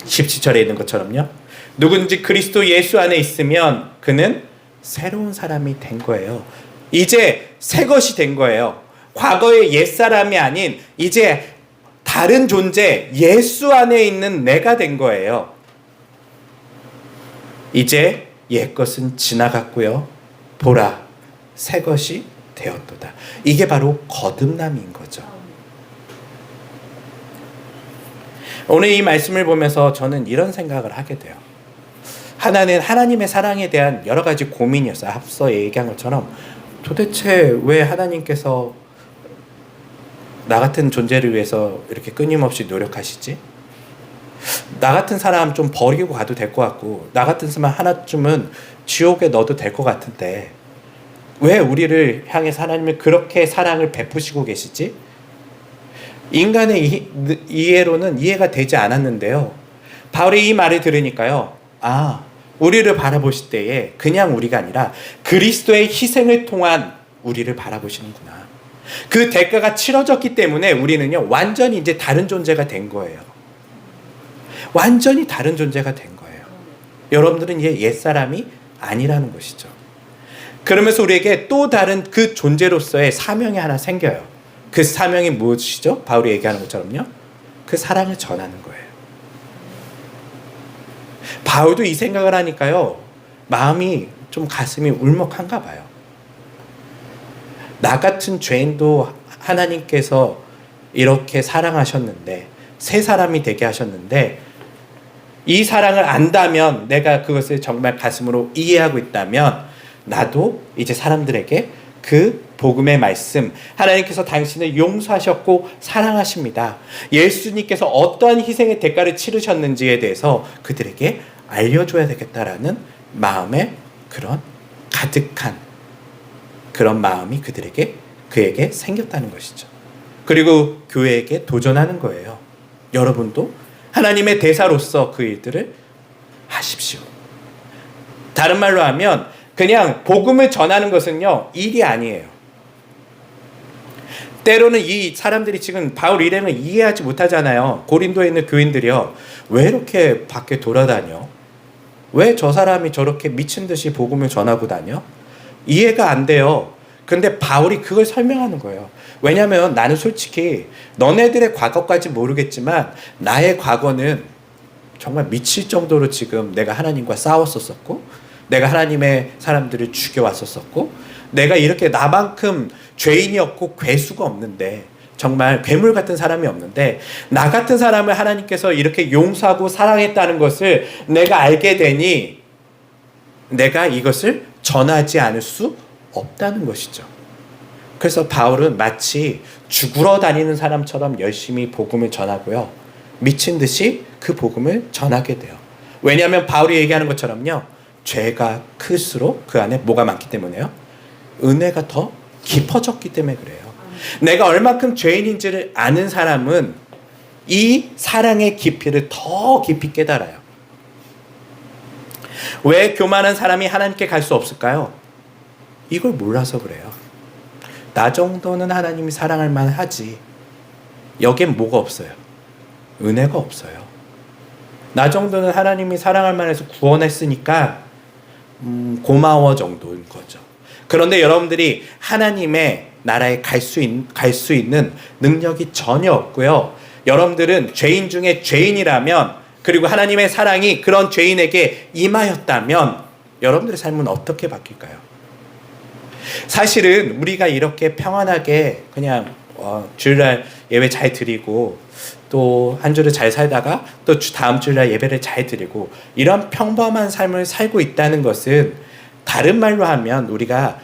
17절에 있는 것처럼요. 누군지 그리스도 예수 안에 있으면 그는 새로운 사람이 된 거예요. 이제 새 것이 된 거예요. 과거의 옛사람이 아닌 이제 다른 존재, 예수 안에 있는 내가 된 거예요. 이제 옛것은 지나갔고요. 보라, 새 것이 되었도다. 이게 바로 거듭남인 거죠. 오늘 이 말씀을 보면서 저는 이런 생각을 하게 돼요. 하나는 하나님의 사랑에 대한 여러 가지 고민이었어요. 앞서 얘기한 것처럼 도대체 왜 하나님께서 나 같은 존재를 위해서 이렇게 끊임없이 노력하시지? 나 같은 사람 좀 버리고 가도 될 것 같고, 나 같은 사람 하나쯤은 지옥에 넣어도 될 것 같은데 왜 우리를 향해서 하나님을 그렇게 사랑을 베푸시고 계시지? 인간의 이해로는 이해가 되지 않았는데요. 바울이 이 말을 들으니까요. 우리를 바라보실 때에 그냥 우리가 아니라 그리스도의 희생을 통한 우리를 바라보시는구나. 그 대가가 치러졌기 때문에 우리는요, 완전히 이제 다른 존재가 된 거예요. 완전히 다른 존재가 된 거예요. 여러분들은 이제 옛사람이 아니라는 것이죠. 그러면서 우리에게 또 다른 그 존재로서의 사명이 하나 생겨요. 그 사명이 무엇이죠? 바울이 얘기하는 것처럼요. 그 사랑을 전하는 거예요. 바울도 이 생각을 하니까요. 마음이 좀 가슴이 울먹한가 봐요. 나 같은 죄인도 하나님께서 이렇게 사랑하셨는데, 새 사람이 되게 하셨는데, 이 사랑을 안다면, 내가 그것을 정말 가슴으로 이해하고 있다면 나도 이제 사람들에게 그 복음의 말씀, 하나님께서 당신을 용서하셨고 사랑하십니다, 예수님께서 어떠한 희생의 대가를 치르셨는지에 대해서 그들에게 알려줘야 되겠다라는 마음의 그런 가득한 그런 마음이 그에게 생겼다는 것이죠. 그리고 교회에게 도전하는 거예요. 여러분도 하나님의 대사로서 그 일들을 하십시오. 다른 말로 하면 그냥 복음을 전하는 것은요, 일이 아니에요. 때로는 이 사람들이 지금 바울 일행을 이해하지 못하잖아요. 고린도에 있는 교인들이요, 왜 이렇게 밖에 돌아다녀? 왜 저 사람이 저렇게 미친 듯이 복음을 전하고 다녀? 이해가 안 돼요. 근데 바울이 그걸 설명하는 거예요. 왜냐하면 나는 솔직히 너네들의 과거까지 모르겠지만 나의 과거는 정말 미칠 정도로 지금 내가 하나님과 싸웠었고, 내가 하나님의 사람들을 죽여왔었고, 내가 이렇게 나만큼 죄인이었고 괴수가 없는데, 정말 괴물 같은 사람이 없는데, 나 같은 사람을 하나님께서 이렇게 용서하고 사랑했다는 것을 내가 알게 되니 내가 이것을 전하지 않을 수 없다는 것이죠. 그래서 바울은 마치 죽으러 다니는 사람처럼 열심히 복음을 전하고요, 미친 듯이 그 복음을 전하게 돼요. 왜냐하면 바울이 얘기하는 것처럼요, 죄가 클수록 그 안에 뭐가 많기 때문에요? 은혜가 더 깊어졌기 때문에 그래요. 내가 얼마큼 죄인인지를 아는 사람은 이 사랑의 깊이를 더 깊이 깨달아요. 왜 교만한 사람이 하나님께 갈 수 없을까요? 이걸 몰라서 그래요. 나 정도는 하나님이 사랑할 만하지. 여긴 뭐가 없어요? 은혜가 없어요. 나 정도는 하나님이 사랑할 만해서 구원했으니까 고마워 정도인 거죠. 그런데 여러분들이 하나님의 나라에 갈 수 있는 능력이 전혀 없고요. 여러분들은 죄인 중에 죄인이라면, 그리고 하나님의 사랑이 그런 죄인에게 임하였다면 여러분들의 삶은 어떻게 바뀔까요? 사실은 우리가 이렇게 평안하게 그냥 주일날 예배 잘 드리고 또 한 주를 잘 살다가 또 다음 주일날 예배를 잘 드리고 이런 평범한 삶을 살고 있다는 것은, 다른 말로 하면 우리가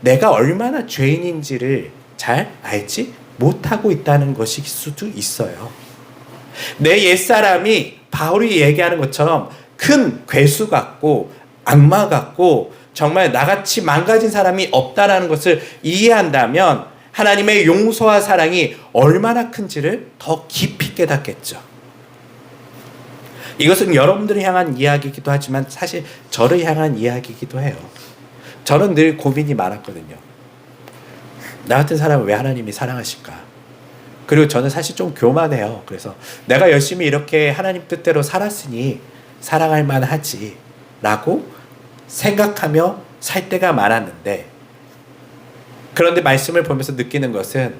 내가 얼마나 죄인인지를 잘 알지 못하고 있다는 것일 수도 있어요. 내 옛사람이 바울이 얘기하는 것처럼 큰 괴수 같고 악마 같고 정말 나같이 망가진 사람이 없다라는 것을 이해한다면 하나님의 용서와 사랑이 얼마나 큰지를 더 깊이 깨닫겠죠. 이것은 여러분들을 향한 이야기이기도 하지만 사실 저를 향한 이야기이기도 해요. 저는 늘 고민이 많았거든요. 나 같은 사람을 왜 하나님이 사랑하실까? 그리고 저는 사실 좀 교만해요. 그래서 내가 열심히 이렇게 하나님 뜻대로 살았으니 사랑할 만하지 라고 생각하며 살 때가 많았는데, 그런데 말씀을 보면서 느끼는 것은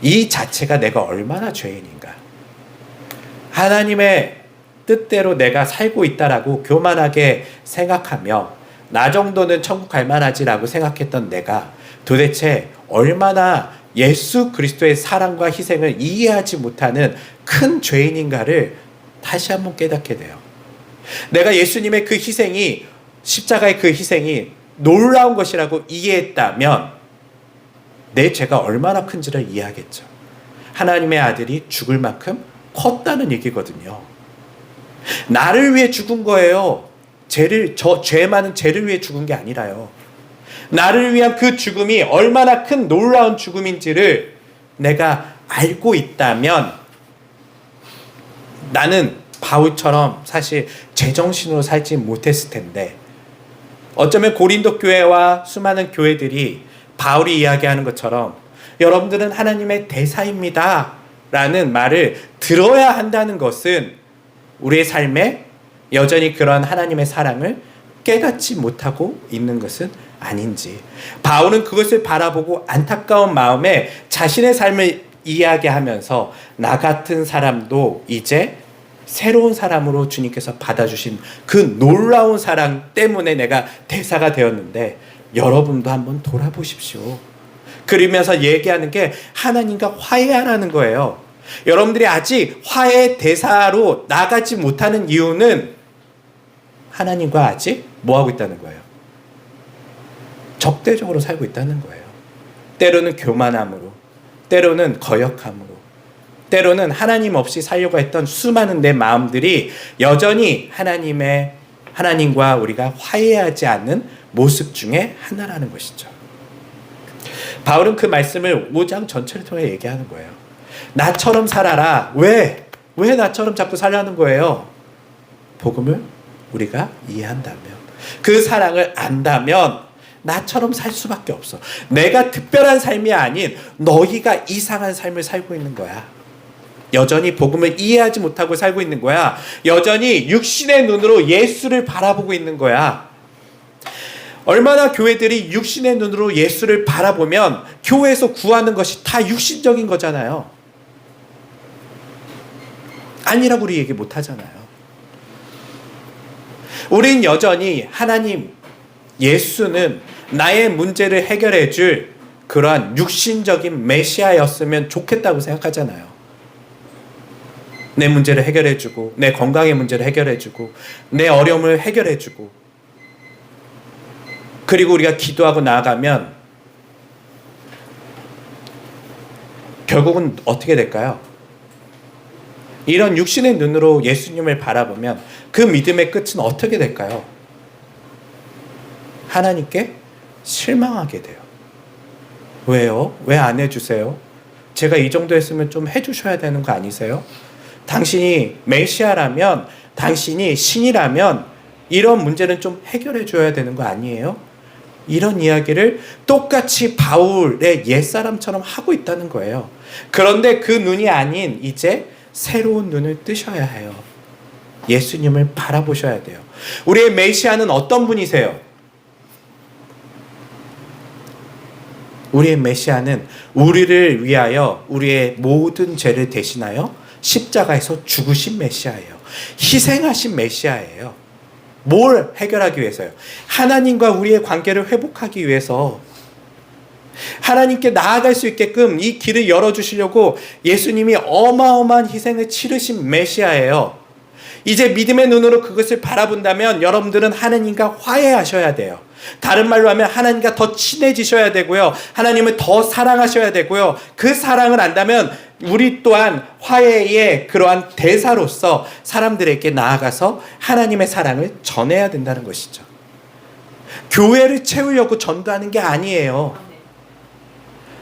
이 자체가 내가 얼마나 죄인인가, 하나님의 뜻대로 내가 살고 있다라고 교만하게 생각하며 나 정도는 천국 갈 만하지라고 생각했던 내가 도대체 얼마나 예수 그리스도의 사랑과 희생을 이해하지 못하는 큰 죄인인가를 다시 한번 깨닫게 돼요. 내가 예수님의 그 희생이, 십자가의 그 희생이 놀라운 것이라고 이해했다면 내 죄가 얼마나 큰지를 이해하겠죠. 하나님의 아들이 죽을 만큼 컸다는 얘기거든요. 나를 위해 죽은 거예요. 죄 많은 죄를 위해 죽은 게 아니라요. 나를 위한 그 죽음이 얼마나 큰 놀라운 죽음인지를 내가 알고 있다면 나는 바울처럼 사실 제정신으로 살지 못했을 텐데, 어쩌면 고린도 교회와 수많은 교회들이 바울이 이야기하는 것처럼 여러분들은 하나님의 대사입니다 라는 말을 들어야 한다는 것은 우리의 삶에 여전히 그런 하나님의 사랑을 깨닫지 못하고 있는 것은 아닌지, 바울은 그것을 바라보고 안타까운 마음에 자신의 삶을 이야기하면서 나 같은 사람도 이제 새로운 사람으로 주님께서 받아주신 그 놀라운 사랑 때문에 내가 대사가 되었는데 여러분도 한번 돌아보십시오. 그러면서 얘기하는 게 하나님과 화해하라는 거예요. 여러분들이 아직 화해 대사로 나가지 못하는 이유는 하나님과 아직 뭐하고 있다는 거예요? 적대적으로 살고 있다는 거예요. 때로는 교만함으로, 때로는 거역함으로, 때로는 하나님 없이 살려고 했던 수많은 내 마음들이 여전히 하나님과 우리가 화해하지 않는 모습 중에 하나라는 것이죠. 바울은 그 말씀을 5장 전체를 통해 얘기하는 거예요. 나처럼 살아라. 왜 나처럼 자꾸 살려는 거예요? 복음을 우리가 이해한다면, 그 사랑을 안다면 나처럼 살 수밖에 없어. 내가 특별한 삶이 아닌 너희가 이상한 삶을 살고 있는 거야. 여전히 복음을 이해하지 못하고 살고 있는 거야. 여전히 육신의 눈으로 예수를 바라보고 있는 거야. 얼마나 교회들이 육신의 눈으로 예수를 바라보면 교회에서 구하는 것이 다 육신적인 거잖아요. 아니라고 우리 얘기 못 하잖아요. 우린 여전히 하나님, 예수는 나의 문제를 해결해 줄 그러한 육신적인 메시아였으면 좋겠다고 생각하잖아요. 내 문제를 해결해 주고, 내 건강의 문제를 해결해 주고, 내 어려움을 해결해 주고, 그리고 우리가 기도하고 나아가면 결국은 어떻게 될까요? 이런 육신의 눈으로 예수님을 바라보면 그 믿음의 끝은 어떻게 될까요? 하나님께 실망하게 돼요. 왜요? 왜 안 해주세요? 제가 이 정도 했으면 좀 해주셔야 되는 거 아니세요? 당신이 메시아라면, 당신이 신이라면 이런 문제는 좀 해결해 줘야 되는 거 아니에요? 이런 이야기를 똑같이 바울의 옛사람처럼 하고 있다는 거예요. 그런데 그 눈이 아닌 이제 새로운 눈을 뜨셔야 해요. 예수님을 바라보셔야 돼요. 우리의 메시아는 어떤 분이세요? 우리의 메시아는 우리를 위하여 우리의 모든 죄를 대신하여 십자가에서 죽으신 메시아예요. 희생하신 메시아예요. 뭘 해결하기 위해서요? 하나님과 우리의 관계를 회복하기 위해서, 하나님께 나아갈 수 있게끔 이 길을 열어주시려고 예수님이 어마어마한 희생을 치르신 메시아예요. 이제 믿음의 눈으로 그것을 바라본다면 여러분들은 하나님과 화해하셔야 돼요. 다른 말로 하면 하나님과 더 친해지셔야 되고요. 하나님을 더 사랑하셔야 되고요. 그 사랑을 안다면 우리 또한 화해의 그러한 대사로서 사람들에게 나아가서 하나님의 사랑을 전해야 된다는 것이죠. 교회를 채우려고 전도하는 게 아니에요.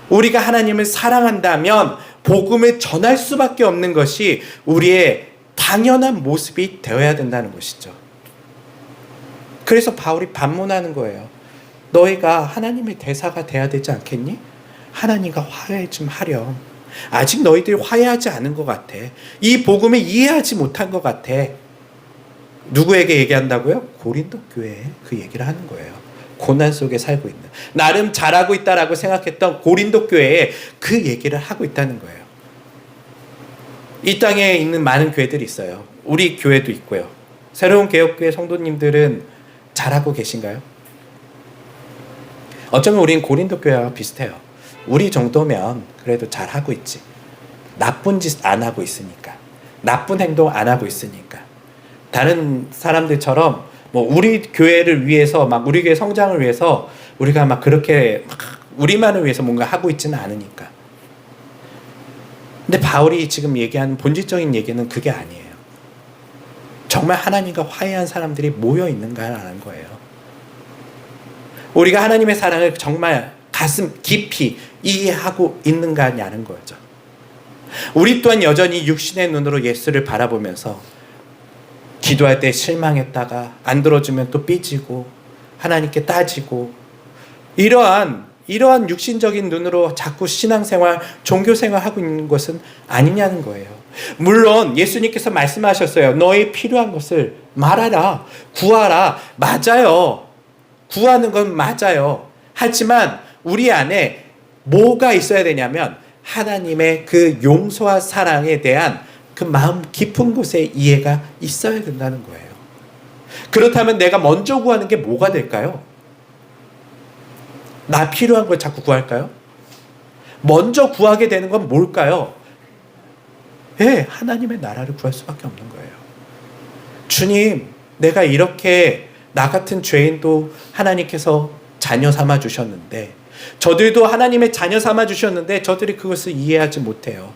우리가 하나님을 사랑한다면 복음을 전할 수밖에 없는 것이 우리의 당연한 모습이 되어야 된다는 것이죠. 그래서 바울이 반문하는 거예요. 너희가 하나님의 대사가 돼야 되지 않겠니? 하나님과 화해 좀 하렴. 아직 너희들이 화해하지 않은 것 같아. 이 복음을 이해하지 못한 것 같아. 누구에게 얘기한다고요? 고린도 교회에 그 얘기를 하는 거예요. 고난 속에 살고 있는, 나름 잘하고 있다라고 생각했던 고린도 교회에 그 얘기를 하고 있다는 거예요. 이 땅에 있는 많은 교회들이 있어요. 우리 교회도 있고요. 새로운 개혁교회 성도님들은 잘하고 계신가요? 어쩌면 우린 고린도 교회와 비슷해요. 우리 정도면 그래도 잘하고 있지. 나쁜 짓 안 하고 있으니까. 나쁜 행동 안 하고 있으니까. 다른 사람들처럼 뭐 우리 교회를 위해서 막 우리 교회 성장을 위해서 우리가 막 그렇게 막 우리만을 위해서 뭔가 하고 있지는 않으니까. 근데 바울이 지금 얘기하는 본질적인 얘기는 그게 아니에요. 정말 하나님과 화해한 사람들이 모여 있는가라는 거예요. 우리가 하나님의 사랑을 정말 가슴 깊이 이해하고 있는가냐는 거죠. 우리 또한 여전히 육신의 눈으로 예수를 바라보면서 기도할 때 실망했다가 안 들어주면 또 삐지고 하나님께 따지고 이러한 육신적인 눈으로 자꾸 신앙생활, 종교생활 하고 있는 것은 아니냐는 거예요. 물론 예수님께서 말씀하셨어요. 너희 필요한 것을 말하라, 구하라. 맞아요. 구하는 건 맞아요. 하지만 우리 안에 뭐가 있어야 되냐면 하나님의 그 용서와 사랑에 대한 그 마음 깊은 곳에 이해가 있어야 된다는 거예요. 그렇다면 내가 먼저 구하는 게 뭐가 될까요? 나 필요한 걸 자꾸 구할까요? 먼저 구하게 되는 건 뭘까요? 예, 하나님의 나라를 구할 수밖에 없는 거예요. 주님, 내가 이렇게 나 같은 죄인도 하나님께서 자녀 삼아 주셨는데 저들도 하나님의 자녀 삼아 주셨는데 저들이 그것을 이해하지 못해요.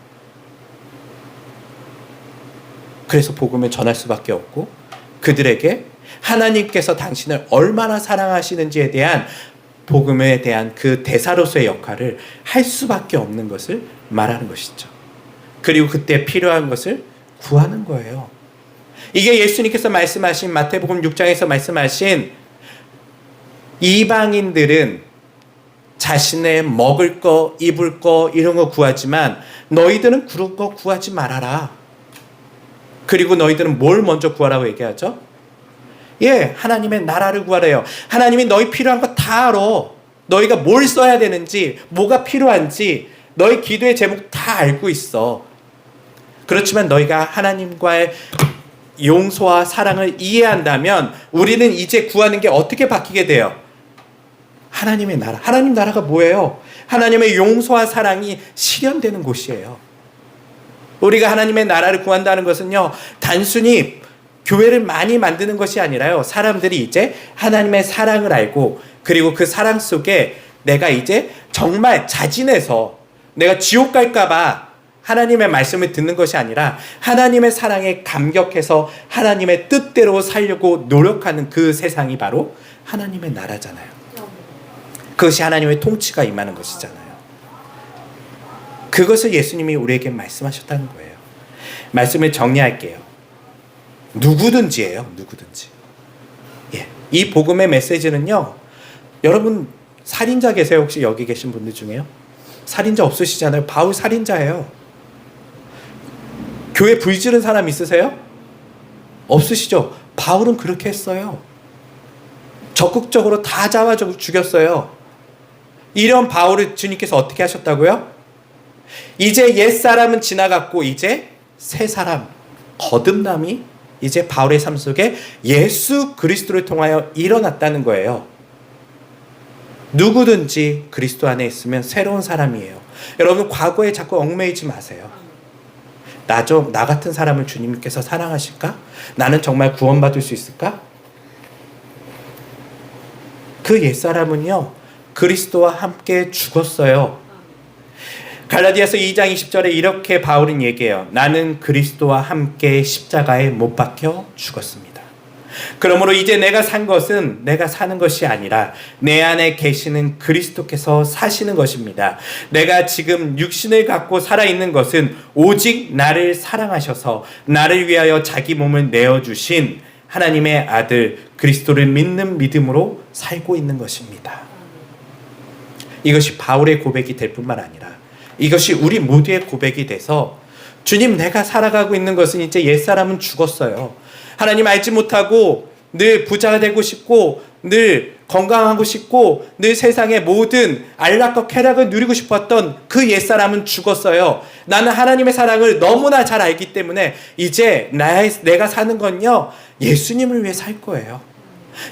그래서 복음을 전할 수밖에 없고 그들에게 하나님께서 당신을 얼마나 사랑하시는지에 대한 복음에 대한 그 대사로서의 역할을 할 수밖에 없는 것을 말하는 것이죠. 그리고 그때 필요한 것을 구하는 거예요. 이게 예수님께서 말씀하신 마태복음 6장에서 말씀하신 이방인들은 자신의 먹을 거, 입을 거 이런 거 구하지만 너희들은 그런 거 구하지 말아라. 그리고 너희들은 뭘 먼저 구하라고 얘기하죠? 예, 하나님의 나라를 구하래요. 하나님이 너희 필요한 거 다 알아. 너희가 뭘 써야 되는지, 뭐가 필요한지 너희 기도의 제목 다 알고 있어. 그렇지만 너희가 하나님과의 용서와 사랑을 이해한다면 우리는 이제 구하는 게 어떻게 바뀌게 돼요? 하나님의 나라. 하나님 나라가 뭐예요? 하나님의 용서와 사랑이 실현되는 곳이에요. 우리가 하나님의 나라를 구한다는 것은요, 단순히 교회를 많이 만드는 것이 아니라요, 사람들이 이제 하나님의 사랑을 알고 그리고 그 사랑 속에 내가 이제 정말 자진해서 내가 지옥 갈까봐 하나님의 말씀을 듣는 것이 아니라 하나님의 사랑에 감격해서 하나님의 뜻대로 살려고 노력하는 그 세상이 바로 하나님의 나라잖아요. 그것이 하나님의 통치가 임하는 것이잖아요. 그것을 예수님이 우리에게 말씀하셨다는 거예요. 말씀을 정리할게요. 누구든지예요. 누구든지. 예. 이 복음의 메시지는요, 여러분 살인자 계세요? 혹시 여기 계신 분들 중에요? 살인자 없으시잖아요. 바울 살인자예요. 교회 불 지른 사람 있으세요? 없으시죠? 바울은 그렇게 했어요. 적극적으로 다 잡아 죽였어요. 이런 바울을 주님께서 어떻게 하셨다고요? 이제 옛사람은 지나갔고 이제 새 사람, 거듭남이 이제 바울의 삶 속에 예수 그리스도를 통하여 일어났다는 거예요. 누구든지 그리스도 안에 있으면 새로운 사람이에요. 여러분 과거에 자꾸 얽매이지 마세요. 나 같은 사람을 주님께서 사랑하실까? 나는 정말 구원받을 수 있을까? 그 옛사람은요, 그리스도와 함께 죽었어요. 갈라디아서 2장 20절에 이렇게 바울은 얘기해요. 나는 그리스도와 함께 십자가에 못 박혀 죽었습니다. 그러므로 이제 내가 산 것은 내가 사는 것이 아니라 내 안에 계시는 그리스도께서 사시는 것입니다. 내가 지금 육신을 갖고 살아있는 것은 오직 나를 사랑하셔서 나를 위하여 자기 몸을 내어주신 하나님의 아들 그리스도를 믿는 믿음으로 살고 있는 것입니다. 이것이 바울의 고백이 될 뿐만 아니라 이것이 우리 모두의 고백이 돼서 주님, 내가 살아가고 있는 것은 이제 옛사람은 죽었어요. 하나님 알지 못하고 늘 부자가 되고 싶고 늘 건강하고 싶고 늘 세상의 모든 안락과 쾌락을 누리고 싶었던 그 옛사람은 죽었어요. 나는 하나님의 사랑을 너무나 잘 알기 때문에 이제 내가 사는 건요, 예수님을 위해 살 거예요.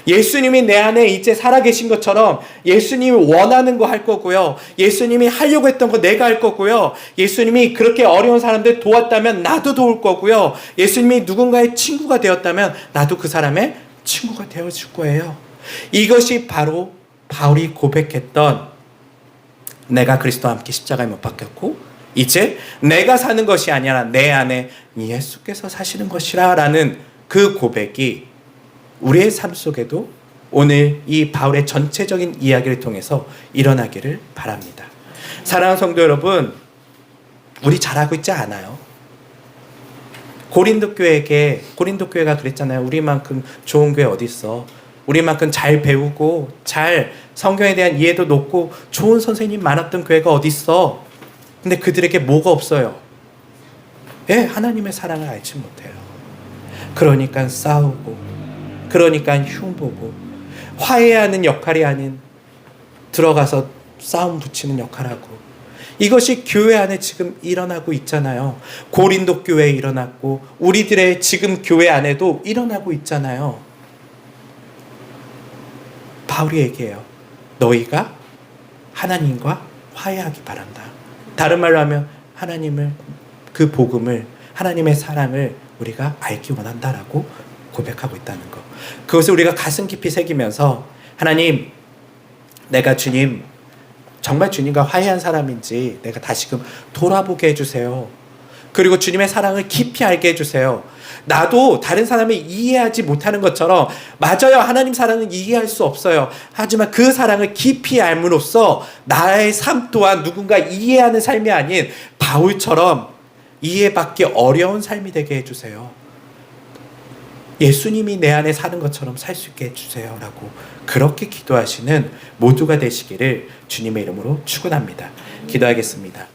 예수님이 내 안에 이제 살아계신 것처럼 예수님이 원하는 거 할 거고요. 예수님이 하려고 했던 거 내가 할 거고요. 예수님이 그렇게 어려운 사람들 도왔다면 나도 도울 거고요. 예수님이 누군가의 친구가 되었다면 나도 그 사람의 친구가 되어줄 거예요. 이것이 바로 바울이 고백했던 내가 그리스도와 함께 십자가에 못 박혔고 이제 내가 사는 것이 아니라 내 안에 예수께서 사시는 것이라 라는 그 고백이 우리의 삶 속에도 오늘 이 바울의 전체적인 이야기를 통해서 일어나기를 바랍니다. 사랑하는 성도 여러분, 우리 잘하고 있지 않아요? 고린도 교회가 그랬잖아요. 우리만큼 좋은 교회 어디 있어? 우리만큼 잘 배우고 잘 성경에 대한 이해도 높고 좋은 선생님 많았던 교회가 어디 있어? 근데 그들에게 뭐가 없어요? 하나님의 사랑을 알지 못해요. 그러니까 싸우고, 그러니까 흉보고, 화해하는 역할이 아닌 들어가서 싸움 붙이는 역할하고, 이것이 교회 안에 지금 일어나고 있잖아요. 고린도 교회에 일어났고 우리들의 지금 교회 안에도 일어나고 있잖아요. 바울이 얘기해요. 너희가 하나님과 화해하기 바란다. 다른 말로 하면 하나님을, 그 복음을, 하나님의 사랑을 우리가 알기 원한다라고 고백하고 있다는 거. 그것을 우리가 가슴 깊이 새기면서 하나님, 내가 주님 정말 주님과 화해한 사람인지 내가 다시금 돌아보게 해주세요. 그리고 주님의 사랑을 깊이 알게 해주세요. 나도 다른 사람을 이해하지 못하는 것처럼, 맞아요, 하나님 사랑은 이해할 수 없어요. 하지만 그 사랑을 깊이 알므로써 나의 삶 또한 누군가 이해하는 삶이 아닌 바울처럼 이해받기 어려운 삶이 되게 해주세요. 예수님이 내 안에 사는 것처럼 살 수 있게 해주세요 라고 그렇게 기도하시는 모두가 되시기를 주님의 이름으로 축원합니다. 기도하겠습니다.